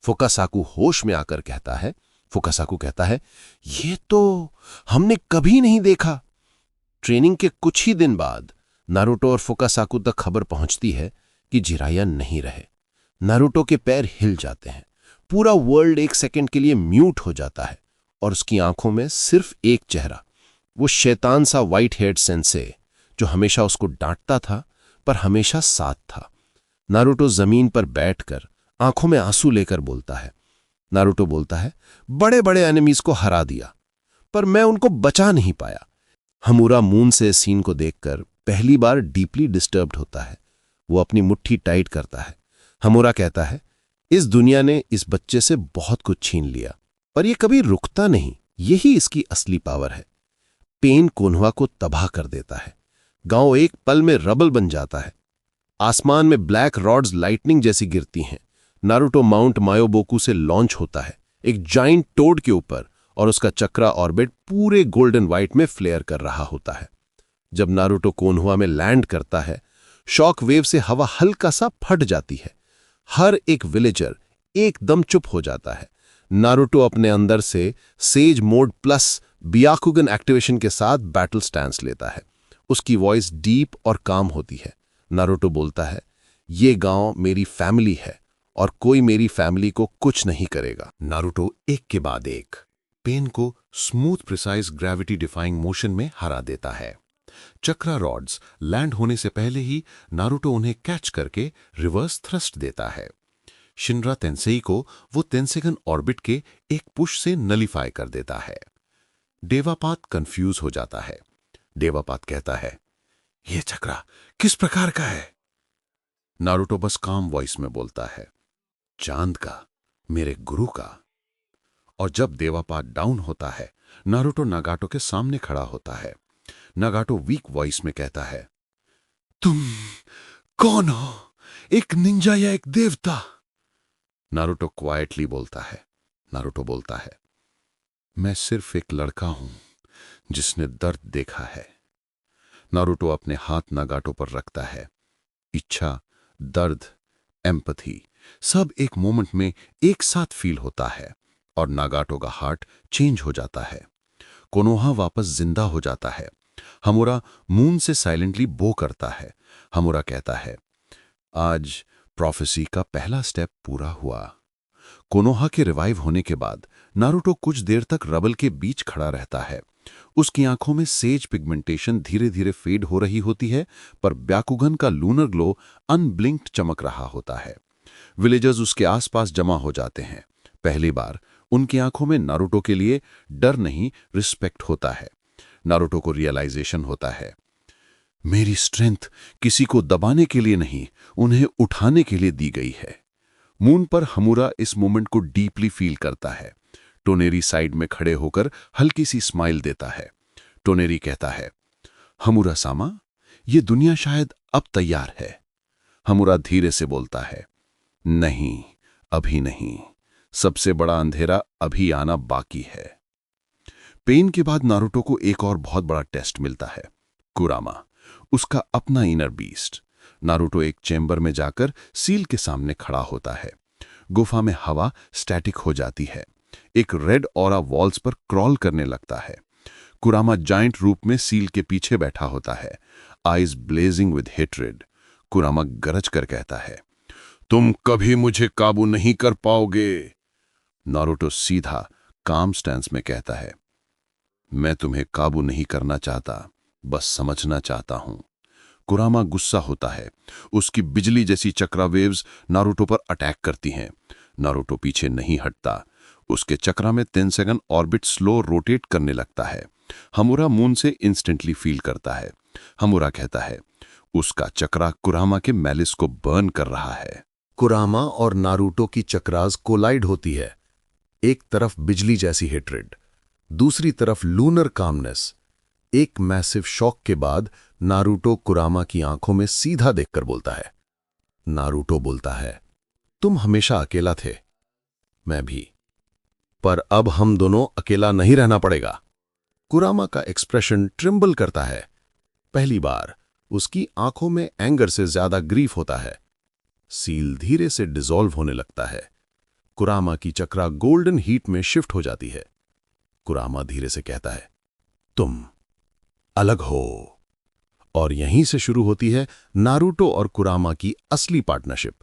फुकासाकू होश में आकर कहता है। फुकासाकू कहता है, ये तो हमने कभी नहीं देखा। ट्रेनिंग के कुछ ही दिन बाद नारुतो और फुकासाकू तक खबर पहुंचती है कि जिराया नहीं रहे। नारुतो के पैर हिल जाते हैं। पूरा वर्ल्ड एक सेकंड के लिए म्यूट हो जाता है और उसकी आंखों में सिर्फ एक चेहरा, वो शैतान सा व्हाइट हेयर्ड सेंसे जो हमेशा उसको डांटता था पर हमेशा साथ था। नारुतो जमीन पर बैठकर आंखों में आंसू लेकर बोलता है। नारुतो बोलता है, बड़े बड़े एनिमीज को हरा दिया, पर मैं उनको बचा नहीं पाया। हमूरा मून से सीन को देखकर पहली बार डीपली डिस्टर्ब्ड होता है। वो अपनी मुट्ठी टाइट करता है। हमूरा कहता है, इस दुनिया ने इस बच्चे से बहुत कुछ छीन लिया, पर यह कभी रुकता नहीं, यही इसकी असली पावर है। पेन कोन्हुआ को तबाह कर देता है। गांव एक पल में रबल बन जाता है। आसमान में ब्लैक रॉड्स लाइटनिंग जैसी गिरती हैं। नारुतो माउंट मायोबोकू से लॉन्च होता है, एक जाइंट टोड के ऊपर, और उसका चक्रा ऑर्बिट पूरे गोल्डन व्हाइट में फ्लेयर कर रहा होता है। जब नारुतो कोन्हुआ में लैंड करता है, शॉक वेव से हवा हल्का सा फट जाती है। हर एक विलेजर एकदम चुप हो जाता है। नारुतो अपने अंदर से सेज मोड प्लस ब्याकुगन एक्टिवेशन के साथ बैटल स्टैंस लेता है। उसकी वॉइस डीप और काम होती है। नारुतो बोलता है, ये गांव मेरी फैमिली है और कोई मेरी फैमिली को कुछ नहीं करेगा। नारुतो एक के बाद एक पेन को smooth precise gravity defying motion में हरा देता है। चक्रा रॉड्स लैंड होने से पहले ही नारुतो उन्हें कैच करके रिवर्स थ्रस्ट देता है। शिनरा तेंसेई को वो तेंसेगन ऑर्बिट के एक पुश से नलीफाई कर देता है। डेवापात कंफ्यूज हो जाता है। देवापात कहता है, यह चक्रा किस प्रकार का है? नारुतो बस काम वॉइस में बोलता है, चांद का, मेरे गुरु का। और जब देवापात डाउन होता है, नारुतो नागाटो के सामने खड़ा होता है। नागाटो वीक वॉइस में कहता है, तुम कौन हो? एक निंजा या एक देवता? नारुतो क्वाइटली बोलता है। नारुतो बोलता है, मैं सिर्फ एक लड़का हूं जिसने दर्द देखा है। नारुतो अपने हाथ नागाटो पर रखता है। इच्छा, दर्द, एम्पथी सब एक मोमेंट में एक साथ फील होता है और नागाटो का हार्ट चेंज हो जाता है। कोनोहा वापस जिंदा हो जाता है। हमोरा मून से साइलेंटली बो करता है। हमोरा कहता है, आज प्रोफेसी का पहला स्टेप पूरा हुआ। कोनोहा के रिवाइव होने के बाद नारुतो कुछ देर तक रबल के बीच खड़ा रहता है। उसकी आंखों में सेज पिगमेंटेशन धीरे धीरे फेड हो रही होती है, पर ब्याकुगन का लूनर ग्लो अनब्लिंक्ड चमक रहा होता है। विलेजर्स उसके आसपास जमा हो जाते हैं। पहली बार उनकी आंखों में नारुतो के लिए डर नहीं, रिस्पेक्ट होता है। नारुतो को रियलाइजेशन होता है, मेरी स्ट्रेंथ किसी को दबाने के लिए नहीं, उन्हें उठाने के लिए दी गई है। मून पर हमूरा इस मोमेंट को डीपली फील करता है। टोनेरी साइड में खड़े होकर हल्की सी स्माइल देता है। टोनेरी कहता है, हमूरा सामा, ये दुनिया शायद अब तैयार है। हमूरा धीरे से बोलता है, नहीं, अभी नहीं, सबसे बड़ा अंधेरा अभी आना बाकी है। पेन के बाद नारुतो को एक और बहुत बड़ा टेस्ट मिलता है, कुरामा, उसका अपना इनर बीस्ट। नारुतो एक चेंबर में जाकर सील के सामने खड़ा होता है। गुफा में हवा स्टैटिक हो जाती है। एक रेड ऑरा वॉल्स पर क्रॉल करने लगता है। कुरामा जाइंट रूप में सील के पीछे बैठा होता है, आईज ब्लेजिंग विद हेट्रेड। कुरामा गरज कर कहता है, तुम कभी मुझे काबू नहीं कर पाओगे। नारुतो सीधा काम स्टैंस में कहता है, मैं तुम्हें काबू नहीं करना चाहता, बस समझना चाहता हूं। कुरामा गुस्सा होता है। उसकी बिजली जैसी चक्रा वेव्स नारुतो पर अटैक करती हैं। नारुतो पीछे नहीं हटता। उसके चक्रा में 10 सेकंड ऑर्बिट स्लो रोटेट करने लगता है। हमूरा मून से इंस्टेंटली फील करता है। हमूरा कहता है, उसका चक्रा कुरामा के मैलिस को बर्न कर रहा है। कुरामा और नारुतो की चक्रास कोलाइड होती है। एक तरफ बिजली जैसी हेट्रेड, दूसरी तरफ लूनर कामनेस। एक मैसिव शॉक के बाद नारुतो कुरामा की आंखों में सीधा देखकर बोलता है। नारुतो बोलता है, तुम हमेशा अकेला थे, मैं भी, पर अब हम दोनों अकेला नहीं रहना पड़ेगा। कुरामा का एक्सप्रेशन ट्रिम्बल करता है। पहली बार उसकी आंखों में एंगर से ज्यादा ग्रीफ होता है। सील धीरे से डिसॉल्व होने लगता है। कुरामा की चक्रा गोल्डन हीट में शिफ्ट हो जाती है। कुरामा धीरे से कहता है, तुम अलग हो। और यहीं से शुरू होती है नारुतो और कुरामा की असली पार्टनरशिप।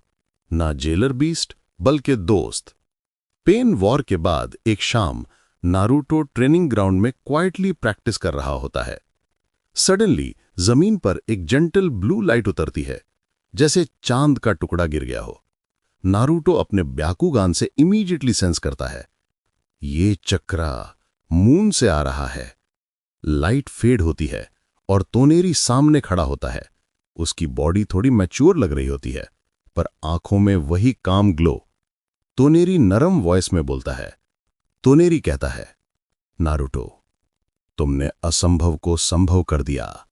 ना जेलर बीस्ट, बल्कि दोस्त। पेन वॉर के बाद एक शाम नारुतो ट्रेनिंग ग्राउंड में क्वाइटली प्रैक्टिस कर रहा होता है। सडनली जमीन पर एक जेंटल ब्लू लाइट उतरती है, जैसे चांद का टुकड़ा गिर गया हो। नारुतो अपने ब्याकुगान से इमीडिएटली सेंस करता है, ये चक्रा मून से आ रहा है। लाइट फेड होती है और तोनेरी सामने खड़ा होता है। उसकी बॉडी थोड़ी मैच्योर लग रही होती है, पर आंखों में वही काम ग्लो। तोनेरी नरम वॉइस में बोलता है। तोनेरी कहता है, नारुतो, तुमने असंभव को संभव कर दिया।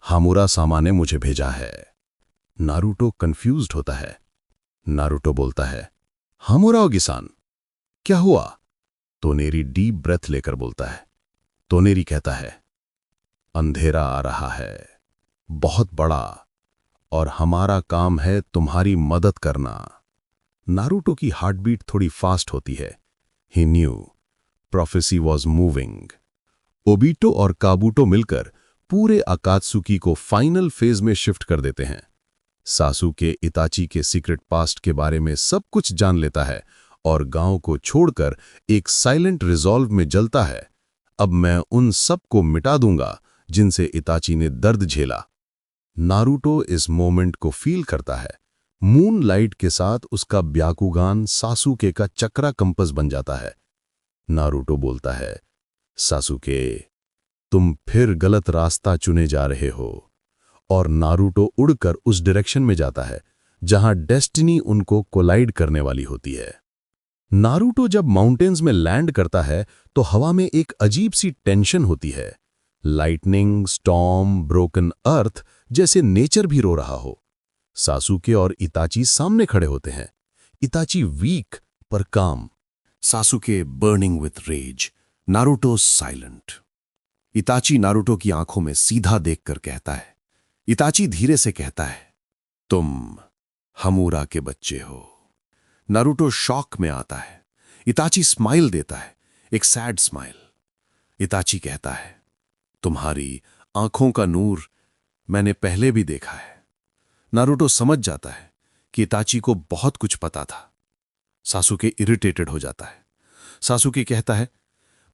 हामुरा सामा ने मुझे भेजा है। नारुतो कंफ्यूज्ड होता है। नारुतो बोलता है, हामुरा ओगिसान, क्या हुआ? तोनेरी डीप ब्रेथ लेकर बोलता है। तोनेरी कहता है, अंधेरा आ रहा है, बहुत बड़ा, और हमारा काम है तुम्हारी मदद करना। नारुतो की हार्टबीट थोड़ी फास्ट होती है। He new prophecy was moving. Obito और काबूटो मिलकर पूरे अकात्सुकी को फाइनल फेज में शिफ्ट कर देते हैं। सासुके इताची के सीक्रेट पास्ट के बारे में सब कुछ जान लेता है और गांव को छोड़कर एक साइलेंट रिजॉल्व में जलता है। अब मैं उन सब को मिटा दूंगा जिनसे इताची ने दर्द झेला। नारुतो इस मोमेंट को फील करता है। मून लाइट के साथ उसका ब्याकुगान सासुके का चक्रा कंपस बन जाता है। नारुतो बोलता है, सासुके, तुम फिर गलत रास्ता चुने जा रहे हो। और नारुतो उड़कर उस डायरेक्शन में जाता है जहां डेस्टिनी उनको कोलाइड करने वाली होती है। नारुतो जब माउंटेन्स में लैंड करता है तो हवा में एक अजीब सी टेंशन होती है। लाइटनिंग, स्टॉर्म, ब्रोकन अर्थ, जैसे नेचर भी रो रहा हो। सासुके और इताची सामने खड़े होते हैं। इताची वीक पर काम। Sasuke burning with rage, Naruto silent. Itachi Naruto की आंखों में सीधा देखकर कहता है। इताची धीरे से कहता है, तुम हमूरा के बच्चे हो। नारुतो शॉक में आता है। इताची स्माइल देता है, एक सैड स्माइल। इताची कहता है, तुम्हारी आंखों का नूर मैंने पहले भी देखा है। नारुतो समझ जाता है कि इताची को बहुत कुछ पता था। सासुके इरिटेटेड हो जाता है। सासुके कहता है,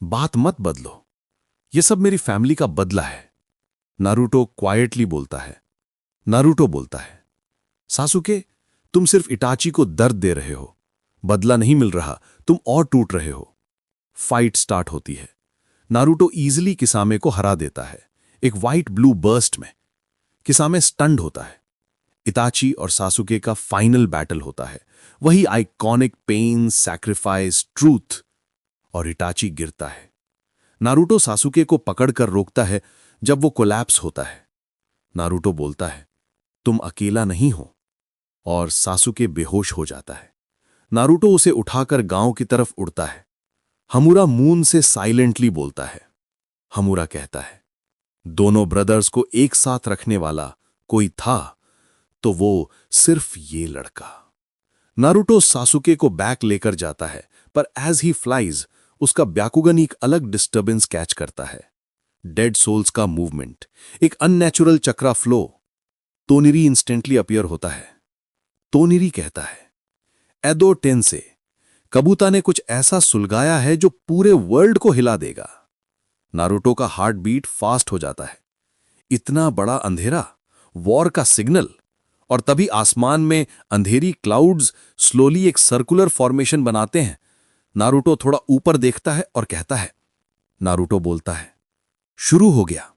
बात मत बदलो, ये सब मेरी फैमिली का बदला है। नारुतो क्वाइटली बोलता है। नारुतो बोलता है, सासुके तुम सिर्फ इताची को दर्द दे रहे हो, बदला नहीं मिल रहा, तुम और टूट रहे हो। फाइट स्टार्ट होती है। नारुतो इजीली किसामे को हरा देता है, एक व्हाइट ब्लू बर्स्ट में। किसामे स्टन्ड होता है। इताची और सासुके का फाइनल बैटल होता है, वही आइकॉनिक पेन, सैक्रिफाइस, ट्रूथ। और इताची गिरता है। नारुतो सासुके को पकड़कर रोकता है जब वो कोलैप्स होता है। नारुतो बोलता है, तुम अकेला नहीं हो। और सासुके बेहोश हो जाता है। नारुतो उसे उठाकर गांव की तरफ उड़ता है। हमूरा मून से साइलेंटली बोलता है। हमूरा कहता है, दोनों ब्रदर्स को एक साथ रखने वाला कोई था तो वो सिर्फ ये लड़का। नारुतो सासुके को बैक लेकर जाता है, पर एज ही फ्लाइज उसका ब्याकुगन एक अलग डिस्टर्बेंस कैच करता है। डेड सोल्स का मूवमेंट, एक अननेचुरल चक्रा फ्लो। तोनिरी इंस्टेंटली अपीयर होता है। तोनिरी कहता है, एदो टेंसे, कबूता ने कुछ ऐसा सुलगाया है जो पूरे वर्ल्ड को हिला देगा। नारुतो का हार्ट बीट फास्ट हो जाता है। इतना बड़ा अंधेरा, वॉर का सिग्नल। और तभी आसमान में अंधेरी क्लाउड्स स्लोली एक सर्कुलर फॉर्मेशन बनाते हैं। नारुतो थोड़ा ऊपर देखता है और कहता है। नारुतो बोलता है, शुरू हो गया।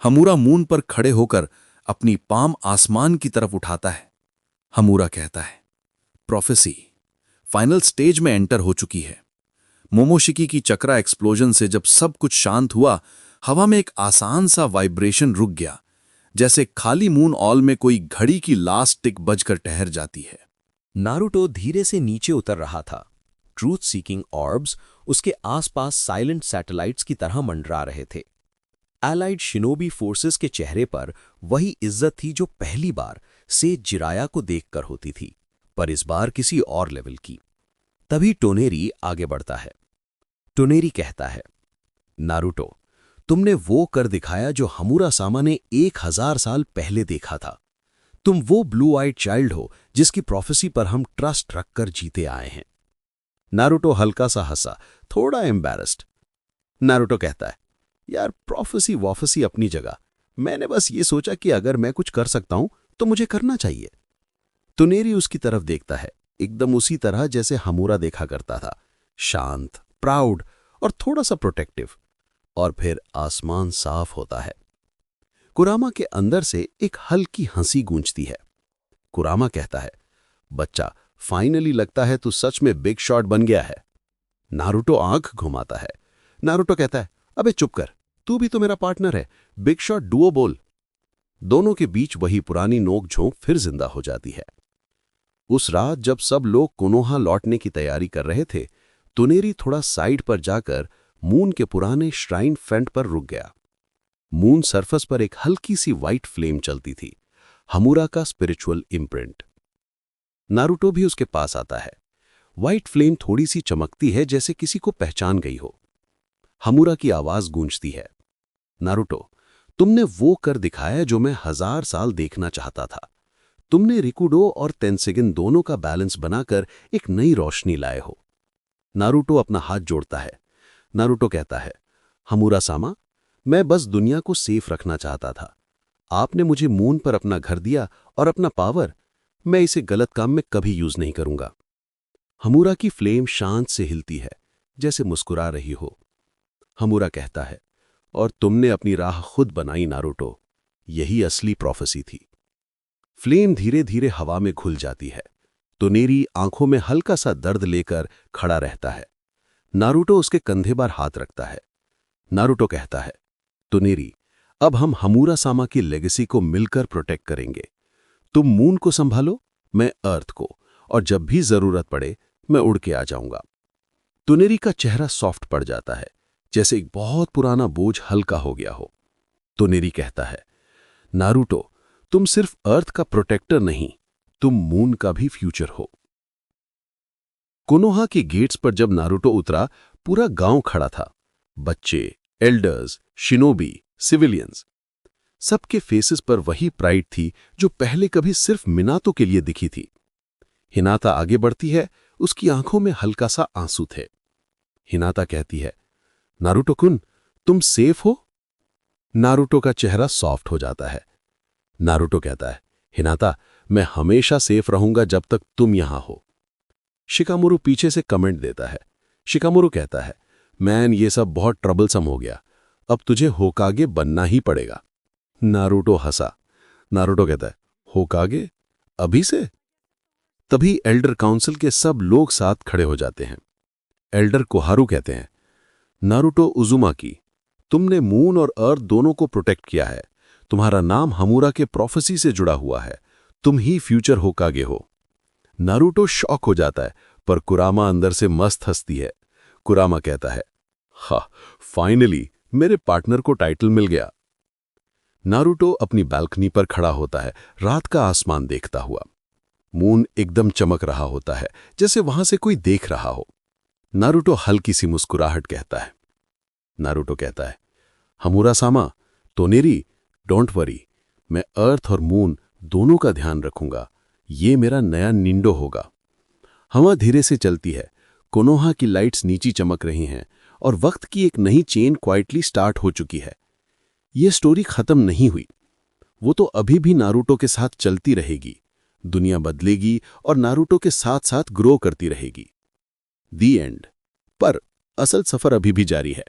हमूरा मून पर खड़े होकर अपनी पाम आसमान की तरफ उठाता है। हमूरा कहता है, प्रोफेसी फाइनल स्टेज में एंटर हो चुकी है। मोमोशिकी की चक्रा एक्सप्लोजन से जब सब कुछ शांत हुआ, हवा में एक आसान सा वाइब्रेशन रुक गया, जैसे खाली मून ऑल में कोई घड़ी की लास्ट टिक बजकर ठहर जाती है। नारुतो धीरे से नीचे उतर रहा था। ट्रूथ सीकिंग ऑर्ब्स उसके आसपास साइलेंट सैटेलाइट्स की तरह मंडरा रहे थे। एलाइड शिनोबी फोर्सेस के चेहरे पर वही इज्जत थी जो पहली बार से जिराया को देखकर होती थी, पर इस बार किसी और लेवल की। तभी टोनेरी आगे बढ़ता है। टोनेरी कहता है, नारुतो, तुमने वो कर दिखाया जो हमूरा सामा ने 1000 साल पहले देखा था। तुम वो ब्लू आइड चाइल्ड हो जिसकी प्रोफेसी पर हम ट्रस्ट रखकर जीते आए हैं। नारुतो हल्का सा हंसा, थोड़ा एम्बैरेस्ड। नारुतो कहता है, यार प्रोफेसी वॉफेसी अपनी जगह, मैंने बस ये सोचा कि अगर मैं कुछ कर सकता हूं तो मुझे करना चाहिए। टोनेरी उसकी तरफ देखता है, एकदम उसी तरह जैसे हमूरा देखा करता था, शांत, प्राउड और थोड़ा सा प्रोटेक्टिव। और फिर आसमान साफ होता है। कुरामा के अंदर से एक हल्की हंसी गूंजती है। कुरामा कहता है, बच्चा, फाइनली लगता है तू सच में बिग शॉट बन गया है। नारुतो आंख घुमाता है। नारुतो कहता है, अबे चुप कर, तू भी तो मेरा पार्टनर है, बिग शॉट डुओ बोल। दोनों के बीच वही पुरानी नोक झोंक फिर जिंदा हो जाती है। उस रात जब सब लोग कोनोहा लौटने की तैयारी कर रहे थे, टोनेरी थोड़ा साइड पर जाकर मून के पुराने श्राइन फ्रंट पर रुक गया। मून सरफेस पर एक हल्की सी व्हाइट फ्लेम चलती थी, हमूरा का स्पिरिचुअल इम्प्रिंट। नारुतो भी उसके पास आता है। व्हाइट फ्लेम थोड़ी सी चमकती है, जैसे किसी को पहचान गई हो। हमूरा की आवाज गूंजती है, नारुतो, तुमने वो कर दिखाया जो मैं 1000 साल देखना चाहता था। तुमने रिकुडो और तेंसेगिन दोनों का बैलेंस बनाकर एक नई रोशनी लाए हो। नारुतो अपना हाथ जोड़ता है। नारुतो कहता है, हमूरा सामा, मैं बस दुनिया को सेफ रखना चाहता था। आपने मुझे मून पर अपना घर दिया और अपना पावर, मैं इसे गलत काम में कभी यूज नहीं करूंगा। हमूरा की फ्लेम शांत से हिलती है, जैसे मुस्कुरा रही हो। हमूरा कहता है, और तुमने अपनी राह खुद बनाई नारुतो। यही असली प्रोफेसी थी। फ्लेम धीरे धीरे हवा में घुल जाती है। तुनेरी आंखों में हल्का सा दर्द लेकर खड़ा रहता है। नारुतो उसके कंधे पर हाथ रखता है। नारुतो कहता है, तुनेरी, अब हम हमूरा सामा की लेगेसी को मिलकर प्रोटेक्ट करेंगे। तुम मून को संभालो, मैं अर्थ को, और जब भी जरूरत पड़े मैं उड़ के आ जाऊंगा। तुनेरी का चेहरा सॉफ्ट पड़ जाता है, जैसे एक बहुत पुराना बोझ हल्का हो गया हो। तुनेरी कहता है, नारुतो, तुम सिर्फ अर्थ का प्रोटेक्टर नहीं, तुम मून का भी फ्यूचर हो। कोनोहा के गेट्स पर जब नारुतो उतरा, पूरा गांव खड़ा था। बच्चे, एल्डर्स, शिनोबी, सिविलियंस, सबके फेसेस पर वही प्राइड थी जो पहले कभी सिर्फ मिनातो के लिए दिखी थी। हिनाता आगे बढ़ती है, उसकी आंखों में हल्का सा आंसू थे। हिनाता कहती है, नारुतो कुन, तुम सेफ हो? नारुतो का चेहरा सॉफ्ट हो जाता है। नारुतो कहता है, हिनाता, मैं हमेशा सेफ रहूंगा जब तक तुम यहां हो। शिकामुरु पीछे से कमेंट देता है। शिकामुरु कहता है, मैन, ये सब बहुत ट्रबलसम हो गया, अब तुझे होकागे बनना ही पड़ेगा। नारुतो हंसा। नारुतो कहता है, होकागे? अभी से? तभी एल्डर काउंसिल के सब लोग साथ खड़े हो जाते हैं। एल्डर कोहारू कहते हैं, नारुतो उजुमाकी, तुमने मून और अर्थ दोनों को प्रोटेक्ट किया है। तुम्हारा नाम हमूरा के प्रोफेसी से जुड़ा हुआ है। तुम ही फ्यूचर होकागे हो। नारुतो शॉक हो जाता है, पर कुरामा अंदर से मस्त हंसती है। कुरामा कहता है, हा, फाइनली मेरे पार्टनर को टाइटल मिल गया। नारुतो अपनी बालकनी पर खड़ा होता है, रात का आसमान देखता हुआ। मून एकदम चमक रहा होता है, जैसे वहां से कोई देख रहा हो। नारुतो हल्की सी मुस्कुराहट कहता है। नारुतो कहता है, हमूरा सामा, तोनेरी, डोंट वरी, मैं अर्थ और मून दोनों का ध्यान रखूंगा। ये मेरा नया निंडो होगा। हवा धीरे से चलती है। कोनोहा की लाइट्स नीची चमक रही हैं और वक्त की एक नई चेन क्वाइटली स्टार्ट हो चुकी है। ये स्टोरी खत्म नहीं हुई। वो तो अभी भी नारुतो के साथ चलती रहेगी। दुनिया बदलेगी और नारुतो के साथ साथ ग्रो करती रहेगी। दी एंड। पर असल सफर अभी भी जारी है।